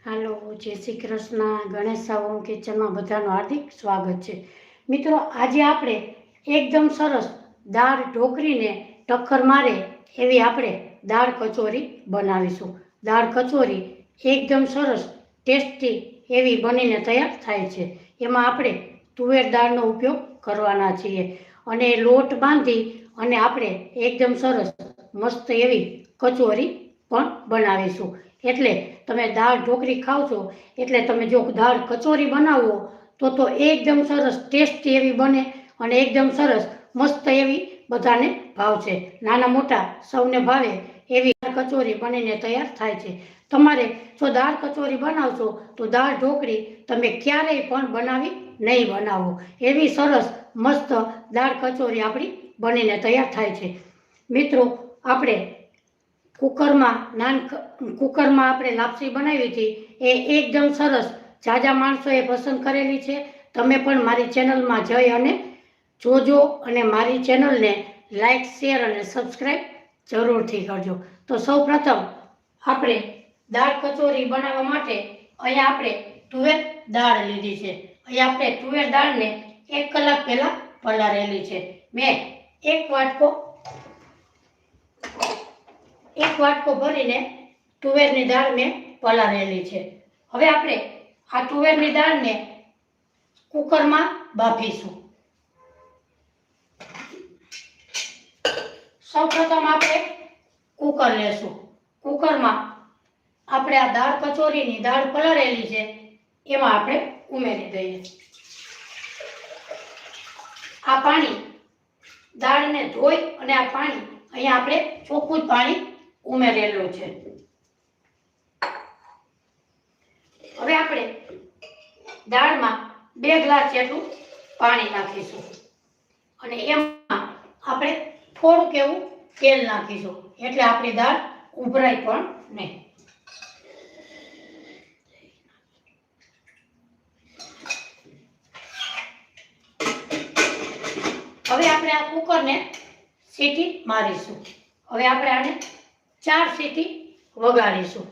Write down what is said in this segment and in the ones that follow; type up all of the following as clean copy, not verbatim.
હાલો, જય શ્રી કૃષ્ણ. ગણેશ સાવમ કિચનમાં બધાનું હાર્દિક સ્વાગત છે. મિત્રો, આજે આપણે એકદમ સરસ દાળ ઢોકળીને ટક્કર મારે એવી આપણે દાળ કચોરી બનાવીશું. દાળ કચોરી એકદમ સરસ ટેસ્ટી એવી બનીને તૈયાર થાય છે. એમાં આપણે તુવેર દાળનો ઉપયોગ કરવાના છીએ અને લોટ બાંધી અને આપણે એકદમ સરસ મસ્ત એવી કચોરી પણ બનાવીશું. એટલે તમે દાળ ઢોકળી ખાવ છો એટલે તમે જો દાળ કચોરી બનાવો તો એકદમ સરસ ટેસ્ટી એવી બને અને એકદમ સરસ મસ્ત એવી બધાને ભાવશે. નાના મોટા સૌને ભાવે એવી કચોરી બનીને તૈયાર થાય છે. તમારે જો દાળ કચોરી બનાવશો તો દાળ ઢોકળી તમે ક્યારેય પણ બનાવી નહીં બનાવો. એવી સરસ મસ્ત દાળ કચોરી આપણી બનીને તૈયાર થાય છે. મિત્રો, આપણે કુકરમાં આપણે લાપસી બનાવી હતી એ એકદમ સરસ જાજા માણસોએ પસંદ કરેલી છે. તમે પણ મારી ચેનલમાં જઈ અને જોજો અને મારી ચેનલને લાઈક, શેર અને સબસ્ક્રાઈબ જરૂરથી કરજો. તો સૌ પ્રથમ આપણે દાળ કચોરી બનાવવા માટે અહીંયા આપણે તુવેર દાળ લીધી છે. અહીંયા આપણે તુવેર દાળને 1 કલાક પહેલાં પલાળેલી છે. મેં એક વાટકો ભરીને તુવેરની દાળ મેં પલાળેલી છે. હવે આપણે આ તુવેરની દાળને કુકરમાં બાફીશું. સૌપ્રથમ આપણે કુકર લેશું. કુકરમાં આપણે આ દાળ કચોરીની દાળ પલાળેલી છે એમાં આપણે ઉમેરી દઈએ. આ પાણી દાળને ધોઈ અને આ પાણી અહીંયા આપણે ચોખ્ખું જ પાણી ઉમેરેલું છે. હવે આપણે દાળમાં 2 ગ્લાસ જેટલું પાણી નાખીશું અને એમાં આપણે થોડુંક એવું તેલ નાખીશું એટલે આપણી દાળ ઉભરાય પણ નહીં. હવે આપણે આ કુકરને સીટી મારીશું. હવે આપણે આને 4 સીટી વગાડીશું.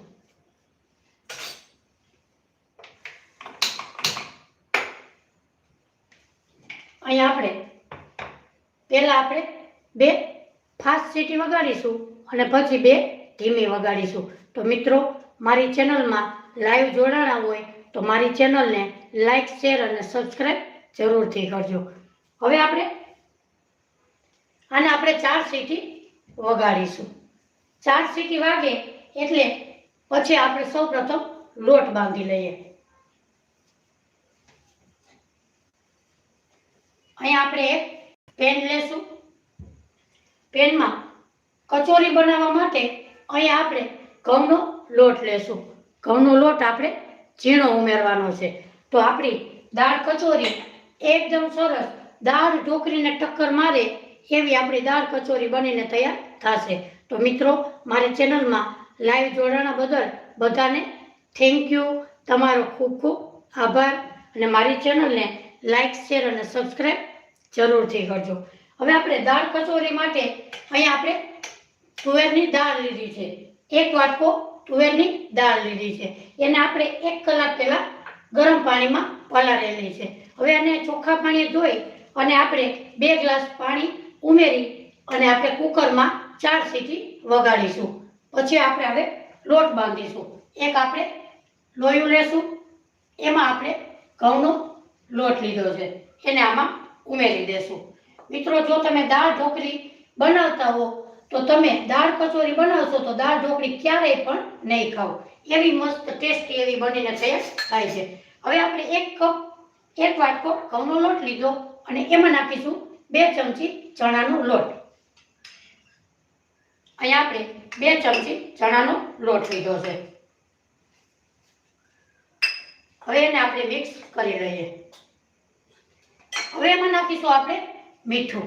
અહીંયા આપણે પહેલા આપણે 2 ફાસ્ટ સીટી વગાડીશું અને પછી 2 ધીમી વગાડીશું. તો મિત્રો, મારી ચેનલમાં લાઈવ જોડાણા હોય તો મારી ચેનલને લાઈક, શેર અને સબસ્ક્રાઈબ જરૂરથી કરજો. હવે આને આપણે 4 સીટી વગાડીશું. 4 સીટી વાગે એટલે પછી આપણે સૌપ્રથમ લોટ બાંધી લઈએ. અહીંયા આપણે એક પેન લેશું. પેનમાં કચોરી બનાવવા માટે અહીંયા આપણે ઘઉંનો લોટ લેશું. ઘઉંનો લોટ આપણે ઝીણો ઉમેરવાનો છે. તો આપણી દાળ કચોરી એકદમ સરસ દાળ ઢોકળીને ટક્કર મારે એવી આપણી દાળ કચોરી બનીને તૈયાર થશે. તો મિત્રો, મારી ચેનલમાં લાઈવ જોડાણા બદલ બધાને થેન્ક યુ. તમારો ખૂબ ખૂબ આભાર અને મારી ચેનલને લાઈક, શેર અને સબસ્ક્રાઈબ જરૂરથી કરજો. હવે આપણે દાળ કચોરી માટે અહીંયા આપણે તુવેરની દાળ લીધી છે. 1 વાટકો તુવેરની દાળ લીધી છે. એને આપણે 1 કલાક પહેલાં ગરમ પાણીમાં પલાળેલી છે. હવે આને ચોખ્ખા પાણી ધોઈ અને આપણે 2 ગ્લાસ પાણી ઉમેરી અને આપણે કુકરમાં 4 સીટી વગાડીશું. પછી આપણે હવે લોટ બાંધીશું. એક આપણે લોયું લેશું. એમાં આપણે ઘઉંનો લોટ લીધો છે એને આમાં ઉમેરી દેશું. મિત્રો, જો તમે દાળ ઢોકળી બનાવતા હો તો તમે દાળ કચોરી બનાવશો તો દાળ ઢોકળી ક્યારેય પણ નહીં ખાઓ. એવી મસ્ત ટેસ્ટી એવી બનીને તૈયાર થાય છે. હવે આપણે 1 વાટકો ઘઉંનો લોટ લીધો અને એમાં નાખીશું 2 ચમચી ચણાનો લોટ. અહીંયા આપણે 2 ચમચી ચણાનો લોટ લીધો છે. હવે એને આપણે મિક્સ કરી લઈએ. હવે એમાં નાખીશું આપણે મીઠું.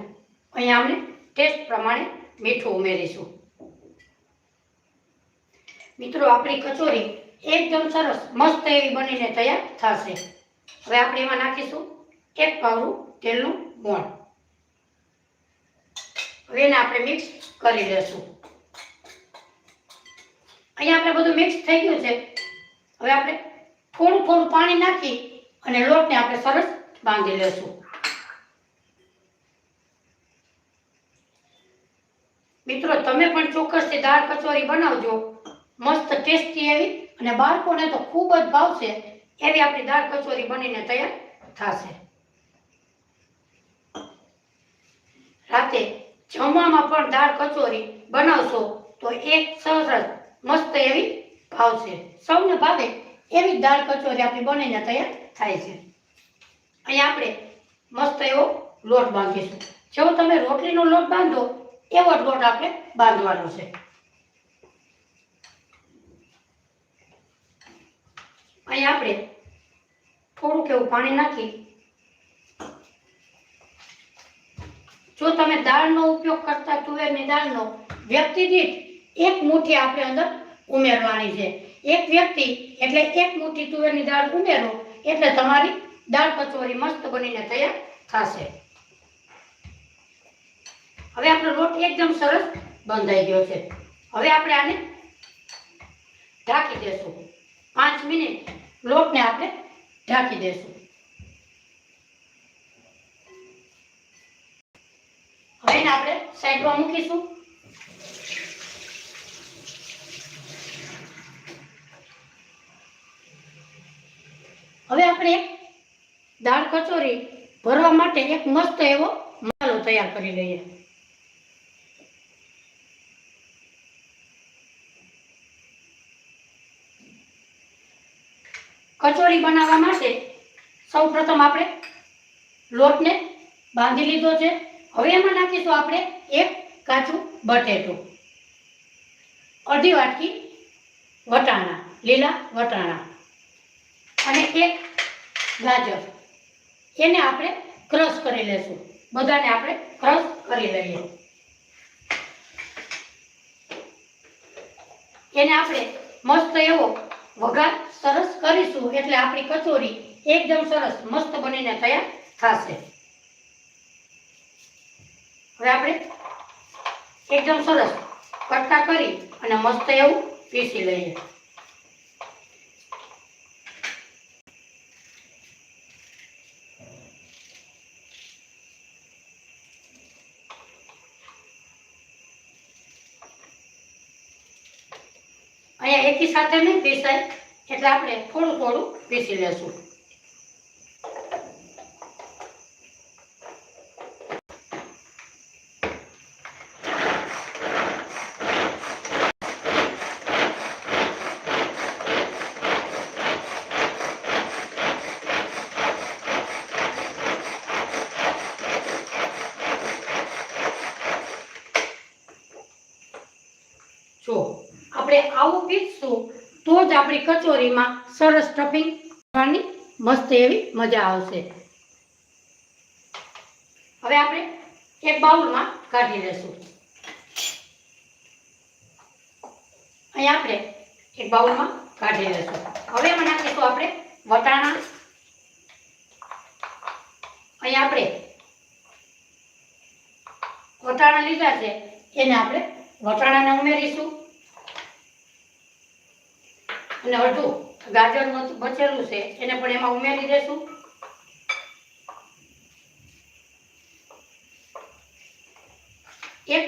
અહીંયા આપણે ટેસ્ટ પ્રમાણે મીઠું ઉમેરીશું. મિત્રો, આપણી કચોરી એકદમ સરસ મસ્ત એવી બનીને તૈયાર થશે. હવે આપણે એમાં નાખીશું 1 પાવડું તેલનું મોણ. હવે એને આપણે મિક્સ કરી લેશું. અહીંયા આપણે બધું મિક્સ થઈ ગયું છે. હવે આપણે થોડું થોડું પાણી નાખી અને લોટને આપણે સરસ બાંધી લેશું. મિત્રો, તમે પણ ચોક્કસથી દાળ કચોરી બનાવજો. મસ્ત ટેસ્ટી એવી અને બાળકોને તો ખૂબ જ ભાવશે એવી આપણી દાળ કચોરી બનીને તૈયાર થશે. રાતે જમવામાં પણ દાળ કચોરી બનાવશો તો એક સરસ મસ્ત એવી ભાવશે. સૌને ભાવે એવી દાળ કચોરી આપણી બનીને તૈયાર થાય છે. અહીં આપણે મસ્ત એવો લોટ બાંધીશું. જેવો તમે રોટલીનો લોટ બાંધો એવો જ લોટ આપણે બાંધવાનો છે. અહીં આપણે થોડુંક એવું પાણી નાખી, જો તમે દાળનો ઉપયોગ કરતા તુવેરની દાળનો વ્યક્તિ દીઠ 1 મુઠ્ઠી આપણે અંદર ઉમેરવાની છે. એક વ્યક્તિ એટલે 1 મુઠ્ઠી તુવેરની દાળ ઉમેરો એટલે તમારી દાળ કચોરી મસ્ત બનીને તૈયાર થશે. હવે આપણો લોટ એકદમ સરસ બંધાઈ ગયો છે. હવે આપણે આને ઢાંકી દેશું. 5 મિનિટ લોટને આપણે ઢાંકી દેશું. હવે એને આપણે સાઈડમાં મૂકીશું. હવે આપણે દાળ કચોરી ભરવા માટે એક મસ્ત એવો મસાલો તૈયાર કરી લઈએ. કચોરી બનાવવા માટે સૌપ્રથમ આપણે લોટને બાંધી લીધો છે. હવે એમાં નાખીશું આપણે 1 કાચું બટેટું, અડધી વાટકી વટાણા, લીલા વટાણા અને 1 ગાજર. એને આપણે ક્રશ કરી લેશું. બધાને આપણે ક્રશ કરી લઈએ. એને આપણે મસ્ત એવો વઘાર સરસ કરીશું એટલે આપણી કચોરી એકદમ સરસ મસ્ત બનીને તૈયાર થશે. હવે આપણે એકદમ સરસ કટકા કરી અને મસ્ત એવું પીસી લઈએ. અહીંયા એકી સાથે નહીં પીસાય એટલે આપણે થોડું થોડું પીસી લેશું. જો આપણે આવું પીસશું તો જ આપણી કચોરીમાં સરસ સ્ટફિંગ કરવાની મસ્ત એવી મજા આવશે. હવે આપણે એક બાઉલમાં કાઢી લેશું. અહીં આપણે એક બાઉલમાં કાઢી લેશું. હવે એમાં નાખીશું આપણે વટાણા. અહીં આપણે વટાણા લીધા છે એને આપણે વટાણાને ઉમેરીશું અને અડધું ગાજરનું બચેલું છે એને પણ એમાં ઉમેરી દેશું. એક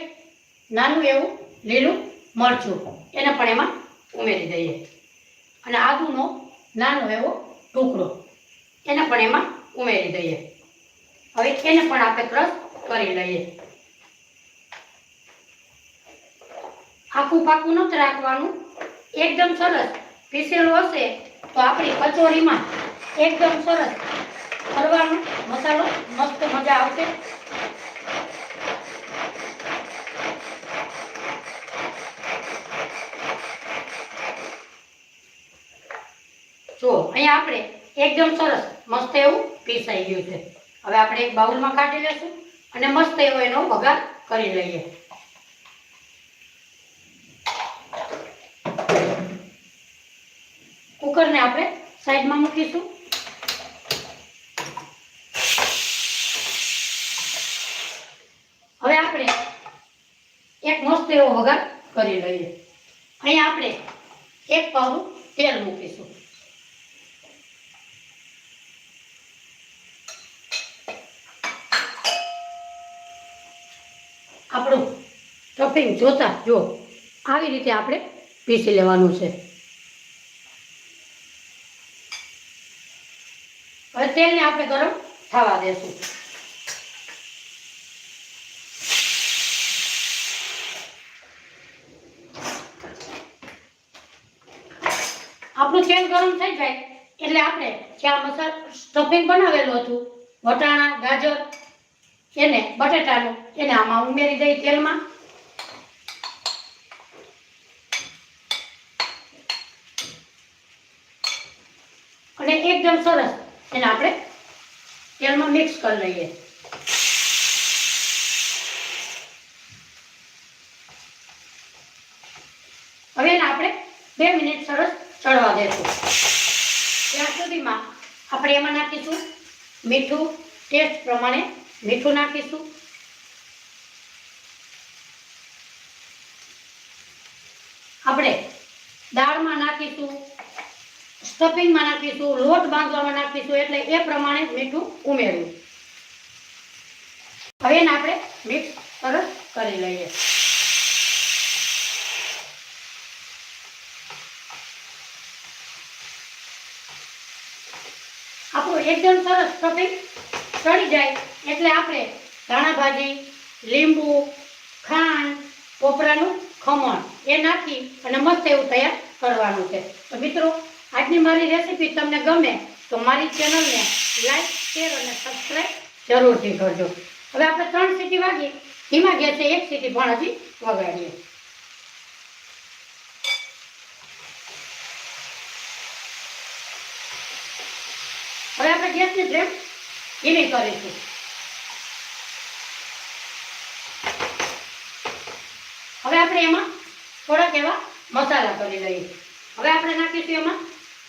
નાનું એવું લીલું મરચું એને પણ એમાં ઉમેરી દઈએ અને આદુનો નાનો એવો ટુકડો એને પણ એમાં ઉમેરી દઈએ. હવે એને પણ આપણે ક્રશ કરી લઈએ. આખું પાકું નથી રાખવાનું. એકદમ સરસ પીસેલું હશે તો આપણી કચોરીમાં એકદમ સરસ ભરવાનો મસાલો મસ્ત મજા આવશે. જો અહીંયા આપણે એકદમ સરસ મસ્ત એવું પીસાઈ ગયું છે. હવે આપણે એક બાઉલમાં કાઢી લેશું અને મસ્ત એવો એનો વઘાર કરી લઈએ. કુકરને આપણે સાઈડમાં મૂકીશું. હવે આપણે એક મસ્ત એવો વઘાર કરી લઈએ. અહીંયા આપણે 1 પાવડું તેલ મૂકીશું. સ્ટફિંગ જોતા જો આવી રીતે આપણે પીસી લેવાનું છે. હવે તેલને આપણે ગરમ થવા દેશું. આપણું તેલ ગરમ થઈ જાય એટલે આપણે જ્યાં મસાલા સ્ટફિંગ બનાવેલું હતું વટાણા ગાજર એને બટેટાનું એને આમાં ઉમેરી દઈ તેલમાં. અને એકદમ સરસ એને આપણે તેલમાં મિક્સ કરી લઈએ. હવે એને આપણે 2 મિનિટ સરસ ચડવા દેશું. ત્યાં સુધીમાં આપણે એમાં નાખીશું મીઠું, ટેસ્ટ પ્રમાણે મીઠું નાખીશું. આપણે દાળમાં નાખીશું, સ્ટફિંગમાં નાખીશું, લોટ બાંધવામાં નાખીશું એટલે એ પ્રમાણે મીઠું ઉમેરવું. હવે એને આપણે મિક્સ સરસ કરી લઈએ. આપણું એકદમ સરસ સ્ટફિંગ ચડી જાય એટલે આપણે ધાણા ભાજી, લીંબુ, ખાંડ, કોપરાનું ખમણ એ નાખી અને મસ્ત એવું તૈયાર કરવાનું છે. તો મિત્રો, આજની મારી રેસીપી તમને ગમે તો મારી ચેનલને લાઈક, શેર અને સબસ્ક્રાઈબ જરૂરથી કરજો. હવે આપણે 3 સીટી વાગી ધીમા ગેસે 1 સીટી પણ હજી વગાડીએ. હવે આપણે ગેસની ફ્લેમ ધીમી કરીશું. હવે આપણે એમાં થોડાક એવા મસાલા કરી લઈએ. હવે આપણે નાખીશું એમાં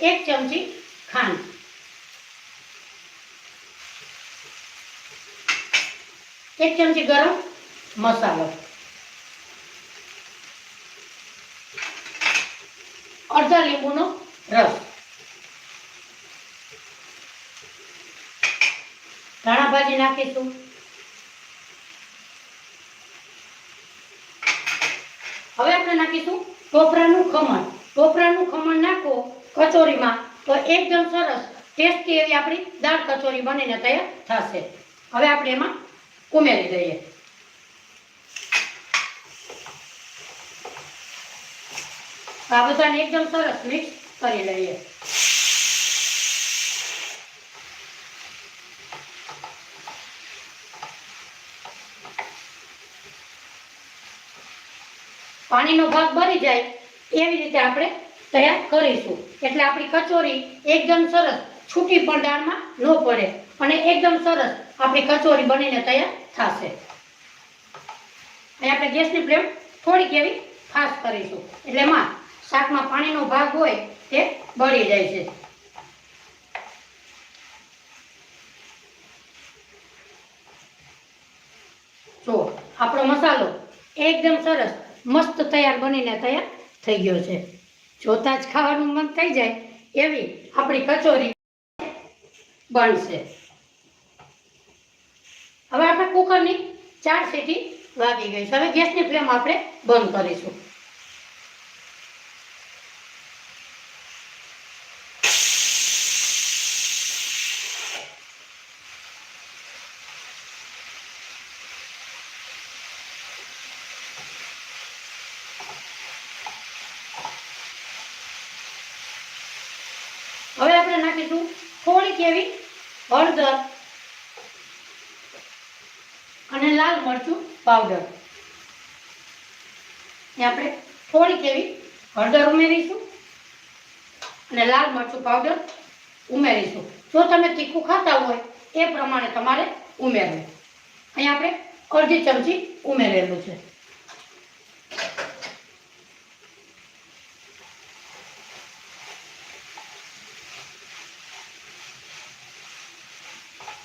1 ચમચી ખાંડ, 1 ચમચી ગરમ મસાલો, અડધા લીંબુનો રસ, ધાણા ભાજી નાખીશું, હવે આપણે નાખીશું ટોપરાનું ખમણ. ટોપરાનું ખમણ નાખો કચોરીમાં તો એકદમ સરસ ટેસ્ટી એવી આપણી દાળ કચોરી બનીને તૈયાર થશે. હવે આપણે એમાં ઉમેરી દઈએ. આ બધાને એકદમ સરસ મિક્સ કરી લઈએ. પાણીનો ભાગ ભરી જાય એવી રીતે આપણે તૈયાર કરીશું એટલે આપણી કચોરી એકદમ સરસ છૂટી પણ દાળમાં ન પડે અને એકદમ સરસ આપણી કચોરી બનીને તૈયાર થશે. અને આપણે ગેસની ફ્લેમ થોડીક એવી ફાસ્ટ કરીશું એટલે એમાં શાકમાં પાણીનો ભાગ હોય તે બળી જાય છે. જો આપણો મસાલો એકદમ સરસ મસ્ત તૈયાર બનીને તૈયાર થઈ ગયો છે. જોતા જ ખાવાનું મન થઈ જાય એવી આપણી કચોરી બનશે. હવે આપણે કુકરની 4 સીટી વાગી ગઈ છે. હવે ગેસની ફ્લેમ આપણે બંધ કરીશું. હવે આપણે નાખીશું થોડીક એવી હળદર અને લાલ મરચું પાવડર. આપણે થોડીક એવી હળદર ઉમેરીશું અને લાલ મરચું પાવડર ઉમેરીશું. જો તમે તીખું ખાતા હોય એ પ્રમાણે તમારે ઉમેરવું. અહીં આપણે અડધી ચમચી ઉમેરેલું છે.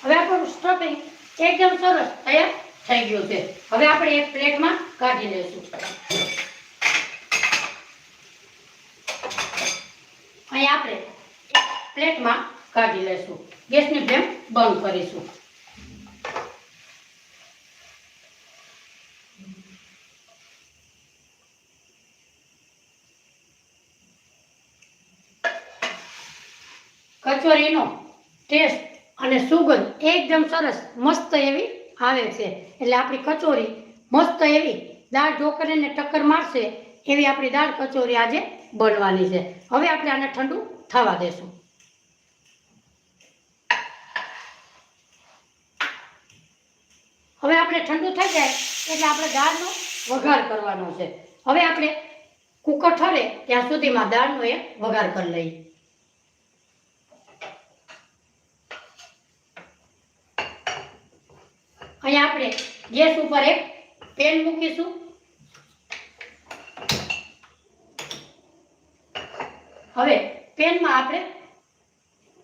હવે આપણું સ્ટફિંગ એકદમ સરસ તૈયાર થઈ ગયું છે. હવે આપણે એક પ્લેટમાં કાઢી લઈશું. અહીં આપણે એક પ્લેટમાં કાઢી લઈશું. ગેસની ફ્લેમ બંધ કરીશું. કચોરીનો ટેસ્ટ અને સુગંધ એકદમ સરસ મસ્ત એવી આવે છે. એટલે આપણી કચોરી મસ્ત એવી દાળ ઢોકળીને ટક્કર મારશે એવી આપણી દાળ કચોરી આજે બનવાની છે. હવે આપણે આને ઠંડુ થવા દેશું. હવે આપણે ઠંડુ થઈ જાય એટલે આપણે દાળનો વઘાર કરવાનો છે. હવે આપણે કુકર ઠરે ત્યાં સુધીમાં દાળનો એક વઘાર કરી લઈએ. અહીંયા આપણે ગેસ ઉપર એક પેન મૂકીશું. હવે પેનમાં આપણે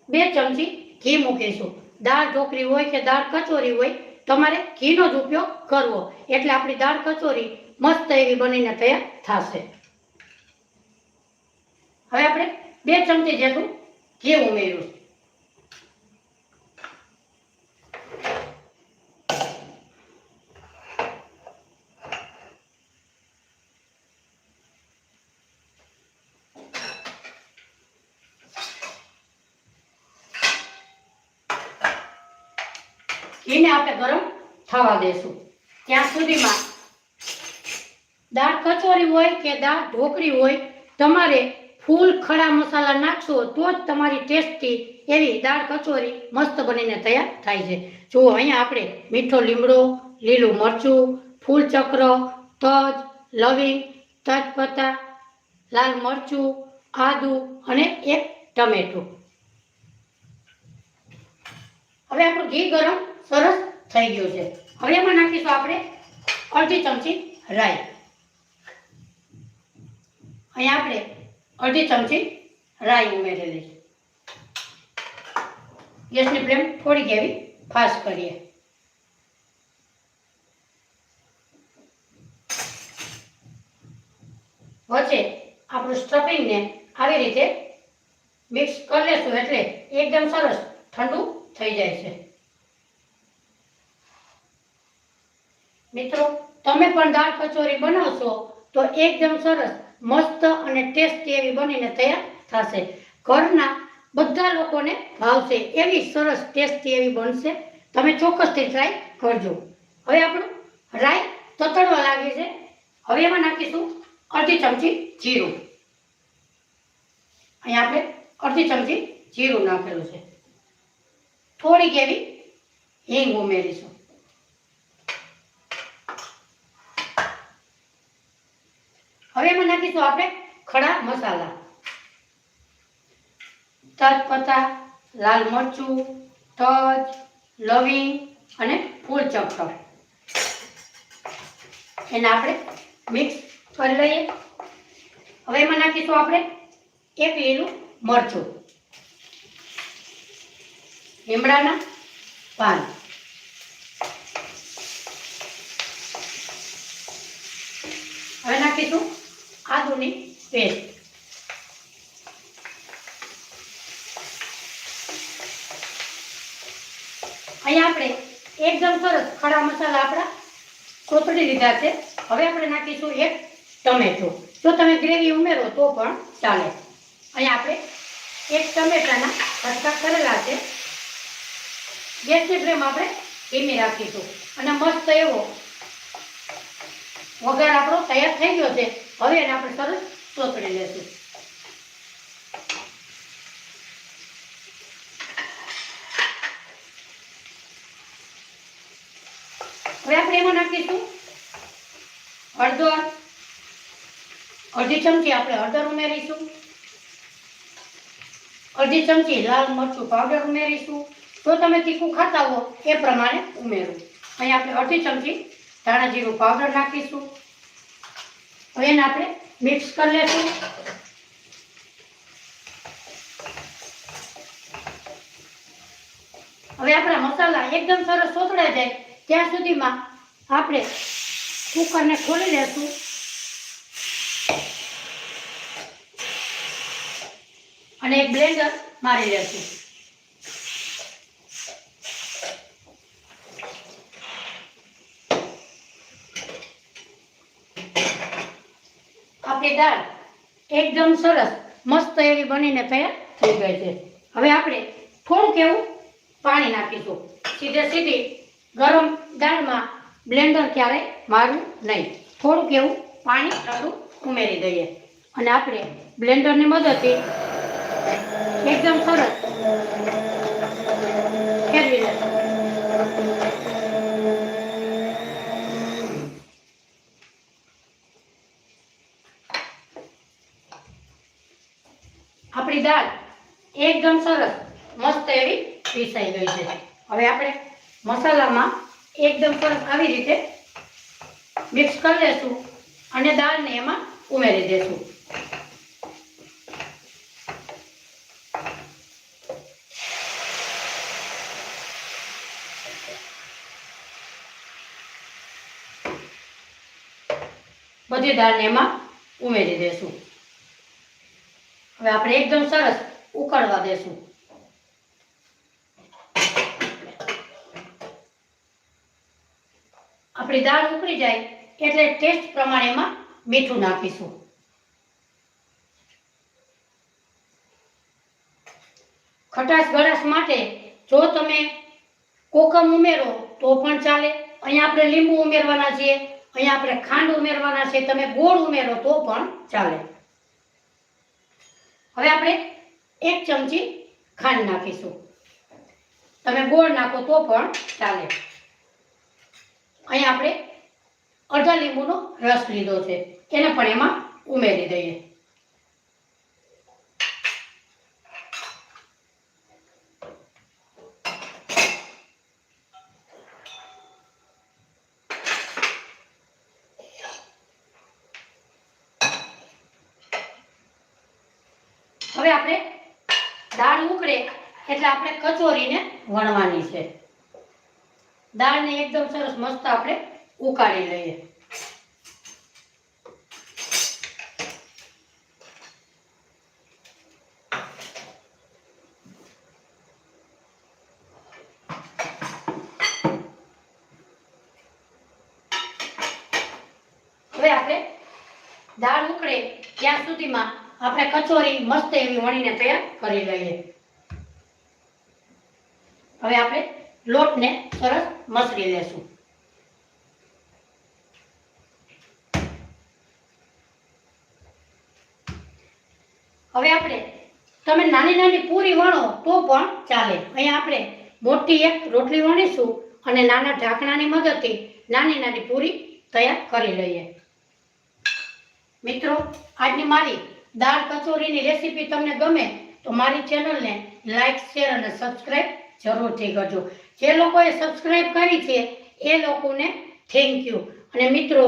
2 ચમચી ઘી મૂકીશું. દાળ ઢોકળી હોય કે દાળ કચોરી હોય તમારે ઘીનો જ ઉપયોગ કરવો એટલે આપણી દાળ કચોરી મસ્ત એવી બનીને તૈયાર થશે. હવે આપણે 2 ચમચી જેટલું ઘી ઉમેર્યું. ઘીને આપણે ગરમ થવા દેશું. ત્યાં સુધીમાં દાળ કચોરી હોય કે દાળ ઢોકળી હોય તમારે ફૂલ ખડા મસાલા નાખશો તો જ તમારી ટેસ્ટી એવી દાળ કચોરી મસ્ત બનીને તૈયાર થાય છે. જો અહીંયા આપણે મીઠો લીમડો, લીલું મરચું, ફૂલ ચક્ર, તજ, લવિંગ, તેજપત્તા, લાલ મરચું, આદુ અને 1 ટમેટું. હવે આપણું ઘી ગરમ સરસ થઈ ગયું છે. હવે એમાં નાખીશું આપણે 1/2 ચમચી રાઈ. અહીંયા આપણે 1/2 ચમચી રાઈ ઉમેરેલી છે. ગેસની ફ્લેમ થોડીક એવી ફાસ્ટ કરીએ. વચ્ચે આપણું સ્ટફિંગને આવી રીતે મિક્સ કરી લેશું એટલે એકદમ સરસ ઠંડુ થઈ જાય છે. મિત્રો તમે પણ દાળ કચોરી બનાવશો તો એકદમ સરસ મસ્ત અને ટેસ્ટી એવી બનીને તૈયાર થશે. ઘરના બધા લોકોને ભાવશે એવી સરસ ટેસ્ટી એવી બનશે. તમે ચોક્કસથી ટ્રાય કરજો. હવે આપણું રાઈ તતડવા લાગી છે. હવે એમાં નાખીશું 1/2 ચમચી જીરું. અહીંયા આપણે 1/2 ચમચી જીરું નાખેલું છે. થોડીક એવી હિંગ ઉમેરીશું. હવે એમાં નાખીશું આપણે ખડા મસાલા, તેજપત્તા, લાલ મરચું, તજ, લવિંગ અને ફૂલ ચક્ર. એને આપણે મિક્સ કરી લઈએ. હવે એમાં નાખીશું આપણે 1 લીલું મરચું, લીમડાના પાન, હવે નાખીશું આદુની પેસ્ટ. અહીંયા આપણે એકદમ સરસ ખડા મસાલા આપણા કોતરી લીધા છે. હવે આપણે નાખીશું 1 ટમેટું. જો તમે ગ્રેવી ઉમેરો તો પણ ચાલે. અહીંયા આપણે 1 ટમેટાના કટકા કરેલા છે. ગેસની ફ્લેમ આપણે ધીમી રાખીશું અને મસ્ત એવો વઘાર આપણો તૈયાર થઈ ગયો છે. હવે એને આપણે સરસ ચોતડી લેશું. હવે આપણે એમાં નાખીશું હળદર. 1/2 ચમચી આપણે હળદર ઉમેરીશું. 1/2 ચમચી લાલ મરચું પાવડર ઉમેરીશું. જો તમે તીખું ખાતા હો એ પ્રમાણે ઉમેરો. અહીં આપણે 1/2 ચમચી ધાણા જીરું પાવડર નાખીશું. હવે એને આપણે મિક્સ કરી લેશું. હવે આપણા મસાલા એકદમ સરસ સોતળાઈ જાય ત્યાં સુધીમાં આપણે કુકરને ખોલી લેશું. અને એક બ્લેન્ડર મારી લેશું. આપણી દાળ એકદમ સરસ મસ્ત એવી બનીને તૈયાર થઈ ગઈ છે. હવે આપણે થોડુંક એવું પાણી નાખીશું. સીધી ગરમ દાળમાં બ્લેન્ડર ક્યારેય મારવું નહીં. થોડુંક એવું પાણી ઠંડુ ઉમેરી દઈએ અને આપણે બ્લેન્ડરની મદદથી એકદમ સરસ ફેરવી લઈશું. આપણી દાળ એકદમ સરસ મસ્ત એવી પીસાઈ ગઈ છે. હવે આપણે મસાલામાં એકદમ સરસ આવી રીતે મિક્સ કરી લેશું અને દાળને એમાં ઉમેરી દેશું. બધી દાળને એમાં ઉમેરી દેશું. હવે આપણે એકદમ સરસ ઉકળવા દેશું. આપણી દાળ ઉકળી જાય એટલે ટેસ્ટ પ્રમાણે એમાં મીઠું નાખીશું. ખટાશ ગળાશ માટે જો તમે કોકમ ઉમેરો તો પણ ચાલે. અહીંયા આપણે લીંબુ ઉમેરવાના છીએ, અહીંયા આપણે ખાંડ ઉમેરવાના છે. તમે ગોળ ઉમેરો તો પણ ચાલે. હવે આપણે 1 ચમચી ખાંડ નાખીશું. તમે ગોળ નાખો તો પણ ચાલે. અહીંયા આપણે અડધા લીંબુનો રસ લીધો છે, એને પણ એમાં ઉમેરી દઈએ. હવે આપણે દાળ ઉકળે એટલે આપણે કચોરીને વણવાની છે. દાળને એકદમ સરસ મસ્ત આપણે ઉકાળી લઈએ. હવે આપણે દાળ ઉકળે ત્યાં સુધીમાં આપણે કચોરી મસ્ત એવી વણીને તૈયાર કરી લઈએ. હવે આપણે લોટને સરસ મસળી લેશું. હવે આપણે તમે નાની નાની પૂરી વણો તો પણ ચાલે. અહીંયા આપણે મોટી એક રોટલી વણીશું અને નાના ઢાંકણાની મદદથી નાની નાની પૂરી તૈયાર કરી લઈએ. મિત્રો, આજની મારી દાળ કચોરીની રેસીપી તમને ગમે તો મારી ચેનલને લાઈક, શેર અને સબસ્ક્રાઈબ જરૂરથી કરજો. જે લોકોએ સબસ્ક્રાઈબ કરી છે એ લોકોને થેન્ક યુ. અને મિત્રો,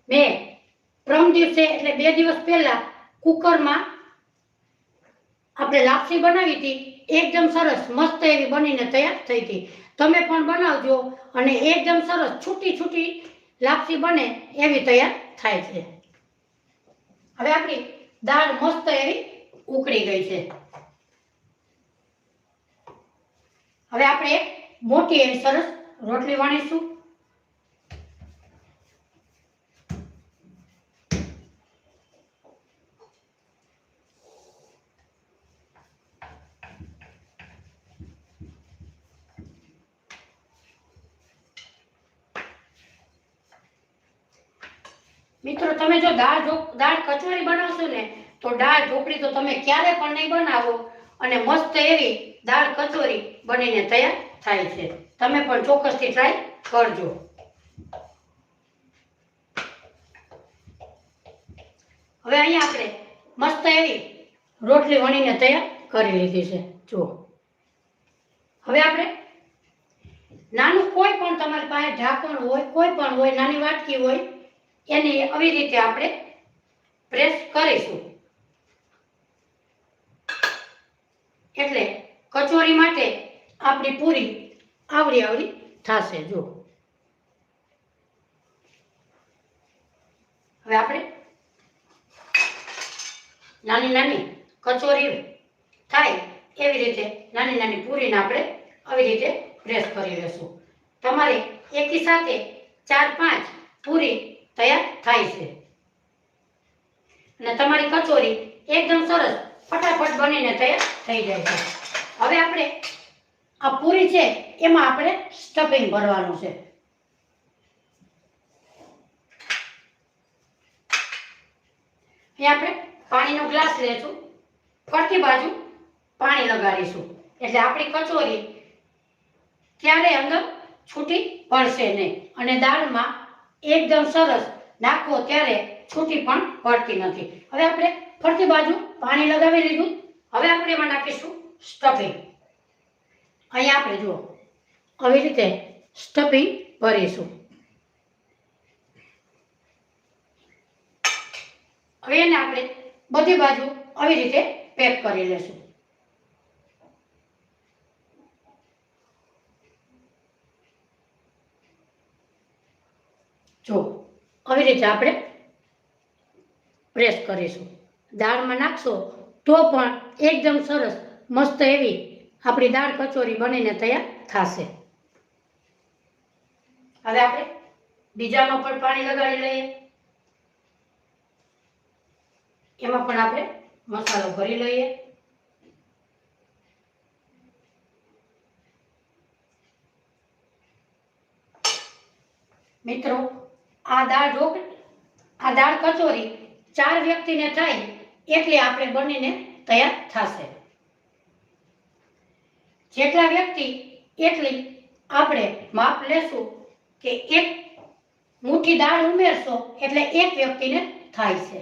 મેં પ્રમ દિવસે એટલે 2 દિવસ પહેલા કુકરમાં આપણે લાપસી બનાવી હતી. એકદમ સરસ મસ્ત એવી બનીને તૈયાર થઈ હતી. તમે પણ બનાવજો અને એકદમ સરસ છૂટી છૂટી લાપસી બને એવી તૈયાર થાય છે. હવે આપણી દાળ મસ્ત એવી ઉકળી ગઈ છે. હવે આપણે એક મોટી એવી સરસ રોટલી વણીશું. મિત્રો, તમે જો દાળ કચોરી બનાવશો ને તો દાળ ઢોકળી તો તમે ક્યારે પણ નહીં બનાવો અને મસ્ત એવી દાળ કચોરી બનીને તૈયાર થાય છે. તમે પણ ચોક્કસથી ટ્રાય કરજો. હવે અહીંયા આપણે મસ્ત એવી રોટલી વણીને તૈયાર કરી લીધી છે. જો હવે આપણે નાનું કોઈ પણ તમારી પાસે ઢાંકણ હોય, કોઈ પણ હોય, નાની વાટકી હોય, એની આવી રીતે આપણે પ્રેસ કરીશું એટલે કચોરી માટે આપણી પૂરી આવડી થશે. જો હવે આપણે નાની નાની કચોરી થાય એવી રીતે નાની નાની પૂરીને આપણે આવી રીતે પ્રેસ કરી લેશું. તમારે એકી સાથે 4-5 પૂરી તૈયાર થાય છે અને તમારી કચોરી એકદમ સરસ ફટાફટ બનીને તૈયાર થઈ જાય છે. હવે આપણે આ પૂરી છે એમાં આપણે સ્ટફિંગ ભરવાનું છે. અહીંયા આપણે પાણીનો ગ્લાસ લેશું, ફરતી બાજુ પાણી લગાડીશું એટલે આપણી કચોરી ક્યારેય અંદર છૂટી પડશે નહીં અને દાળમાં એકદમ સરસ નાખવો ત્યારે છૂટી પણ પડતી નથી. હવે આપણે ફરતી બાજુ પાણી લગાવી લીધું. હવે આપણે એમાં નાખીશું સ્ટફિંગ. અહીંયા આપણે જુઓ આવી રીતે સ્ટફિંગ ભરીશું. હવે એને આપણે બધી બાજુ આવી રીતે પેક કરી લેશું. જો આવી રીતે આપણે પ્રેસ કરીશું. દાળમાં નાખશો તો પણ એકદમ સરસ મસ્ત એવી આપણી દાળ કચોરી બનીને તૈયાર થશે. હવે આપણે બીજામાં પણ પાણી લગાડી લઈએ. એમાં પણ આપણે મસાલો ભરી લઈએ. મિત્રો, આ દાળ કચોરી 4 વ્યક્તિને થાય એટલે આપણે બનીને તૈયાર થશે. જેટલા વ્યક્તિ એટલી આપણે માપ લેશું કે 1 મુઠ્ઠી દાળ ઉમેરશો એટલે 1 વ્યક્તિને થાય છે.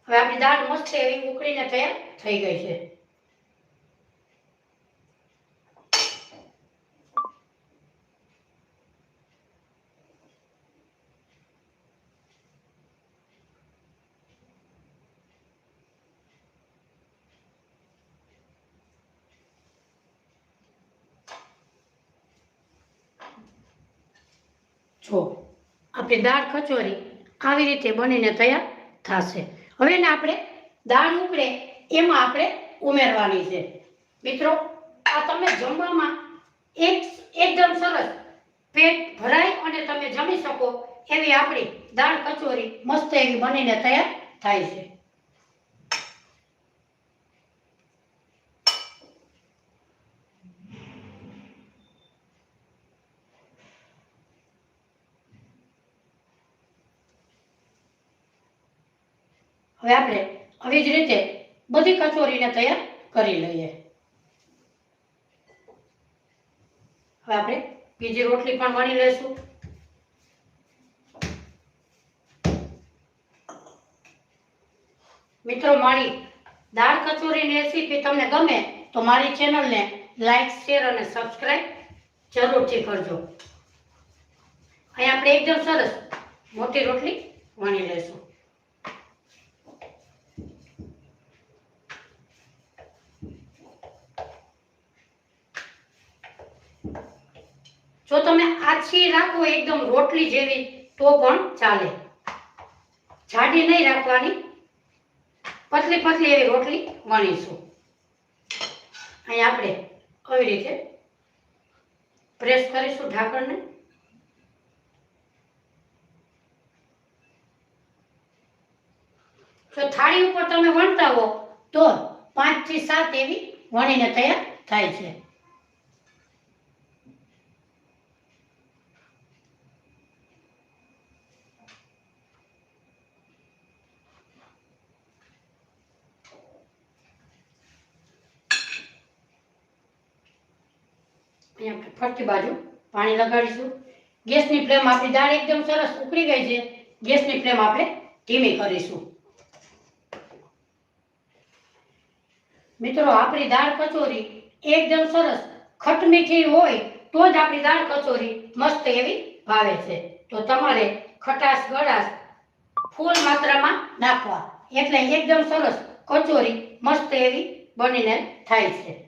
હવે આપણી દાળ મસ્ત એવી ઉકળીને તૈયાર થઈ ગઈ છે. જો આપણી દાળ કચોરી આવી રીતે બનીને તૈયાર થશે. હવે એને આપણે દાળ ઉકળે એમાં આપણે ઉમેરવાની છે. મિત્રો, આ તમે જમવામાં એકદમ સરસ પેટ ભરાય અને તમે જમી શકો એવી આપણી દાળ કચોરી મસ્ત એવી બનીને તૈયાર થાય છે. હવે આપણે આવી જ રીતે બધી કચોરીને તૈયાર કરી લઈએ. હવે આપણે બીજી રોટલી પણ વણી લઈશું. મિત્રો, મારી દાળ કચોરીની રેસીપી તમને ગમે તો મારી ચેનલને લાઈક, શેર અને સબસ્ક્રાઇબ જરૂરથી કરજો. અહીં આપણે એકદમ સરસ મોટી રોટલી વણી લઈશું. જો તમે આછી રાખો એકદમ રોટલી જેવી તો પણ ચાલે. જાડી નહીં રાખવાની, પતલી પતલી એવી રોટલી વણીશું. અહીં આપણે આવી રીતે પ્રેસ કરીશું ઢાંકણને. જો થાળી ઉપર તમે વણતા હો તો 5 થી 7 એવી વણીને તૈયાર થાય છે. અહીંયા ફરતી બાજુ પાણી લગાડીશું. ગેસની ફ્લેમ આપણી દાળ એકદમ સરસ ઉકળી ગઈ છે. ગેસની ફ્લેમ આપણે ધીમી કરીશું. મિત્રો, આપણી દાળ કચોરી એકદમ સરસ ખટમીઠી હોય તો જ આપણી દાળ કચોરી મસ્ત એવી ભાવે છે. તો તમારે ખટાશ ગળાશ ફૂલ માત્રામાં નાખવા એટલે એકદમ સરસ કચોરી મસ્ત એવી બનીને થાય છે.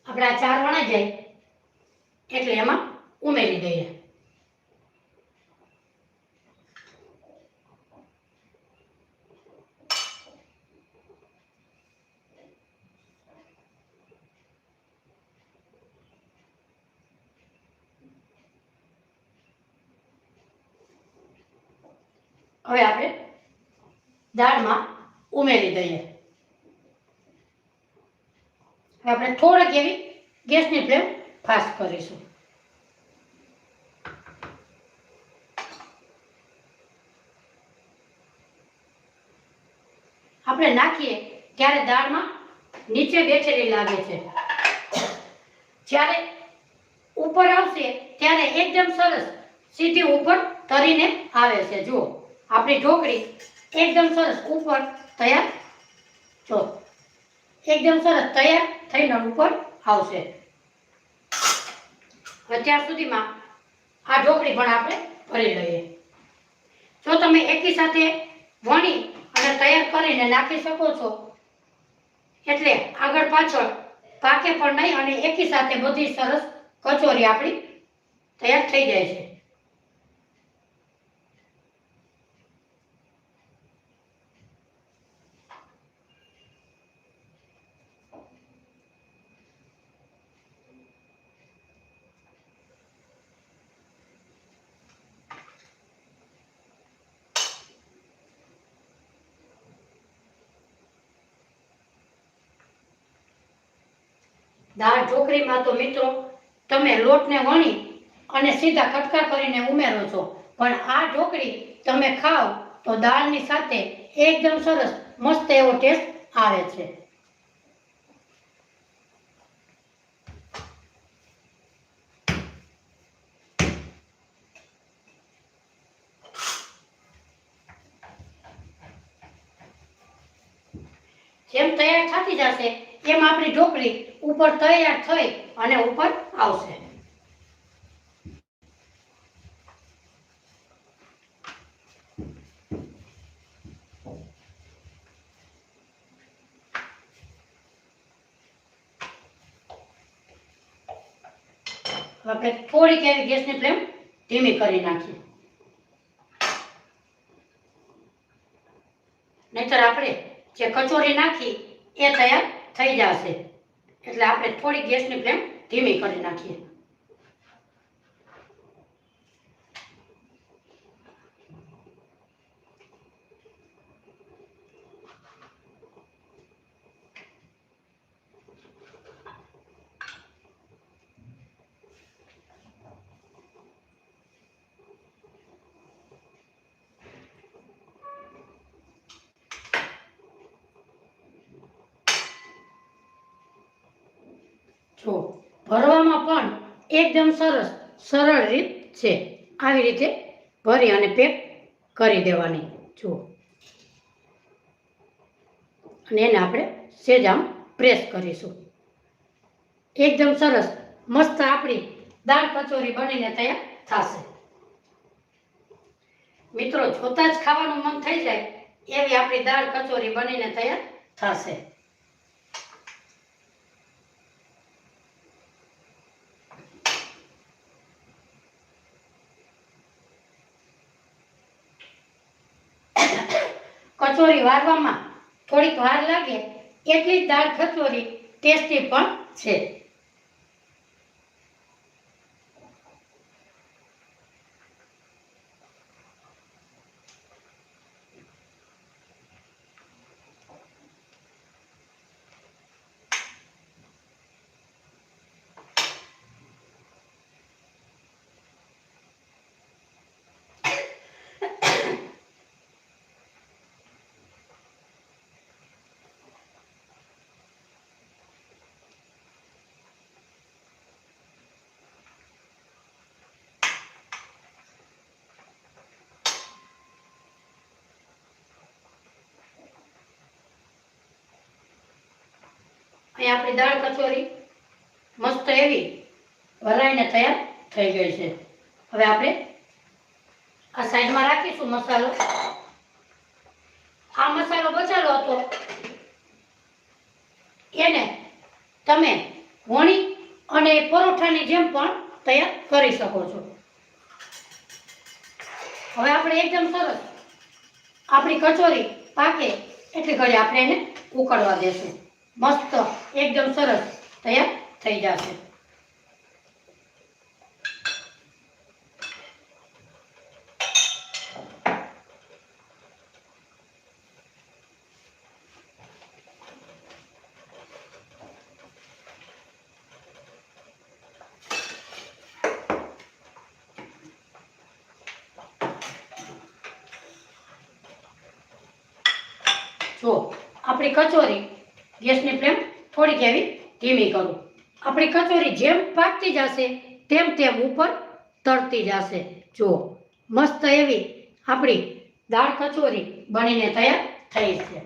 આપણા 4 વણાઈ જાય એટલે એમાં ઉમેરી દઈએ. હવે આપણે દાળમાં ઉમેરી દઈએ. હવે આપણે થોડીક એવી ગેસની ફ્લેમ ફાસ્ટ કરીશું. આપણે નાખીએ ત્યારે દાળમાં નીચે બેઠેલી લાગે છે, જ્યારે ઉપર આવશે ત્યારે એકદમ સરસ સીધી ઉપર તરીને આવે છે. જુઓ આપણી ઢોકળી એકદમ સરસ ઉપર તૈયાર, જો એકદમ સરસ તૈયાર થઈને ઉપર આવશે. અત્યાર સુધીમાં આ ઢોકળી પણ આપણે ભરી લઈએ. જો તમે એકી સાથે વણી અને તૈયાર કરીને નાખી શકો છો, એટલે આગળ પાછળ પાકે પણ નહીં અને એકી સાથે બધી સરસ કચોરી આપણી તૈયાર થઈ જાય છે. દાળ ઢોકળીમાં તો મિત્રો તમે લોટને વણી અને સીધા કટકા કરીને ઉમેરો છો, પણ આ ઢોકળી તમે ખાઓ તો દાળની સાથે એકદમ સરસ મસ્ત એવો ટેસ્ટ આવે છે. જેમ તૈયાર થતી જશે એમ આપણી ઢોકળી ઉપર તૈયાર થઈ અને ઉપર આવશે. આપણે થોડીક એવી ગેસની ફ્લેમ ધીમી કરી નાખીએ, નહીતર આપણે જે કચોરી નાખી એ તૈયાર થઈ જશે. એટલે આપણે થોડી ગેસની ફ્લેમ ધીમી કરી નાખીએ. જો ભરવામાં પણ એકદમ સરળ રીત છે. આવી રીતે ભરી અને પેક કરી દેવાની. જુઓ, અને એને આપણે સહેજ આમ પ્રેસ કરીશું. એકદમ સરસ મસ્ત આપણી દાળ કચોરી બનીને તૈયાર થશે. મિત્રો જોતા જ ખાવાનું મન થઈ જાય એવી આપણી દાળ કચોરી બનીને તૈયાર થશે. કચોરી વારવામાં થોડીક વાર લાગે એટલી જ દાળ કચોરી ટેસ્ટી પણ છે. અહીં આપણી દાળ કચોરી મસ્ત એવી ભરાઈને તૈયાર થઈ ગઈ છે. હવે આપણે આ સાઈડમાં રાખીશું મસાલો. આ મસાલો બચાલો હતો એને તમે વણી અને પરોઠાની જેમ પણ તૈયાર કરી શકો છો. હવે આપણે એકદમ સરસ આપણી કચોરી પાકે એટલી ઘડી આપણે એને ઉકળવા દેશું. મસ્ત એકદમ સરસ તૈયાર થઈ જશે. જો આપણી કચોરી, ગેસની ફ્લેમ થોડીક એવી ધીમી કરું. આપણી કચોરી જેમ પાકતી જશે તેમ તેમ ઉપર તરતી જશે. જો મસ્ત એવી આપણી દાળ કચોરી બનીને તૈયાર થઈ છે.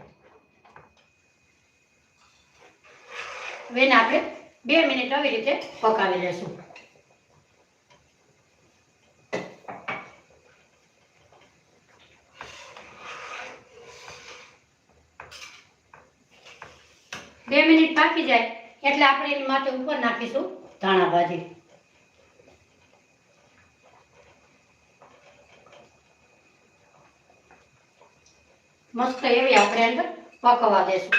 હવે એને આપણે 2 મિનિટ આવી રીતે પકાવી લેશું. બે મિનિટ પાકી જાય એટલે આપણે એની માથે ઉપર નાખીશું ધાણા ભાજી. મસ્ત એવી આપણે અંદર પકવા દેશું.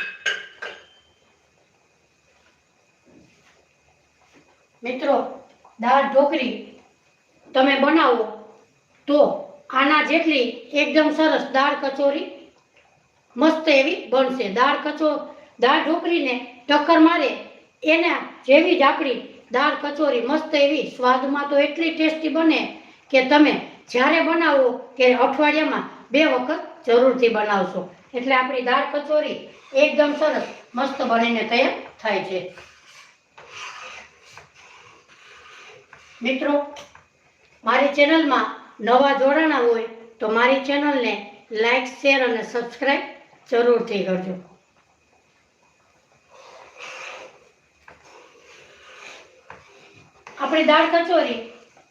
મિત્રો, દાળ ઢોકળી તમે બનાવો તો આના જેટલી એકદમ સરસ દાળ કચોરી મસ્ત એવી બનશે. દાળ ઢોકળીને ટક્કર મારે એના જેવી જ આપણી દાળ કચોરી મસ્ત એવી, સ્વાદમાં તો એટલી ટેસ્ટી બને કે તમે જ્યારે બનાવો કે અઠવાડિયામાં 2 વખત જરૂરથી બનાવશો. એટલે આપણી દાળ કચોરી એકદમ સરસ મસ્ત બનીને તૈયાર થાય છે. મિત્રો, મારી ચેનલમાં નવા જોડાણા હોય તો મારી ચેનલને લાઈક, શેર અને સબસ્ક્રાઈબ જરૂરથી કરજો. આપણી દાળ કચોરી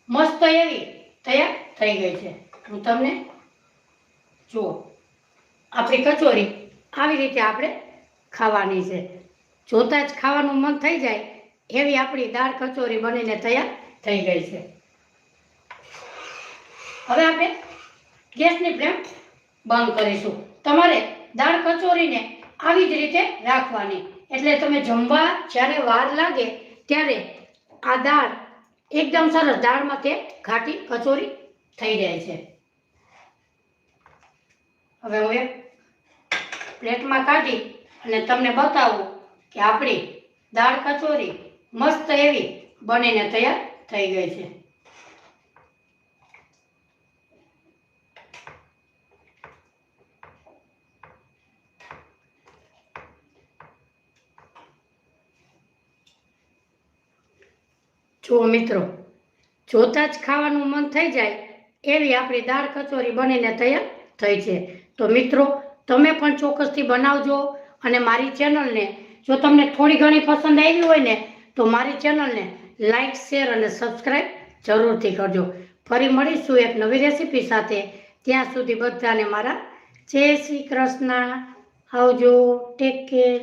મસ્ત એવી તૈયાર થઈ ગઈ છે. હું તમને જુઓ, આપણી કચોરી આવી રીતે આપણે ખાવાની છે. જોતાં જ ખાવાનું મન થઈ જાય એવી આપણી દાળ કચોરી બનીને તૈયાર થઈ ગઈ છે. હવે આપણે ગેસની ફ્લેમ બંધ કરીશું. તમારે દાળ કચોરીને આવી જ રીતે રાખવાની, એટલે તમે જમવા જ્યારે વાર લાગે ત્યારે આ દાળ એકદમ સરસ, દાળમાં તે ઘાટી કચોરી થઈ જાય છે. હવે હું એક પ્લેટમાં કાઢી અને તમને બતાવું કે આપણી દાળ કચોરી મસ્ત એવી બનીને તૈયાર થઈ ગઈ છે. જો મિત્રો, જોતાં જ ખાવાનું મન થઈ જાય એવી આપણી દાળ કચોરી બનીને તૈયાર થઈ છે. તો મિત્રો, તમે પણ ચોક્કસથી બનાવજો અને મારી ચેનલને જો તમને થોડી ઘણી પસંદ આવી હોય ને તો મારી ચેનલને લાઈક, શેર અને સબસ્ક્રાઈબ જરૂરથી કરજો. ફરી મળીશું એક નવી રેસીપી સાથે. ત્યાં સુધી બધાને મારા જય શ્રી કૃષ્ણ. આવજો. Take care.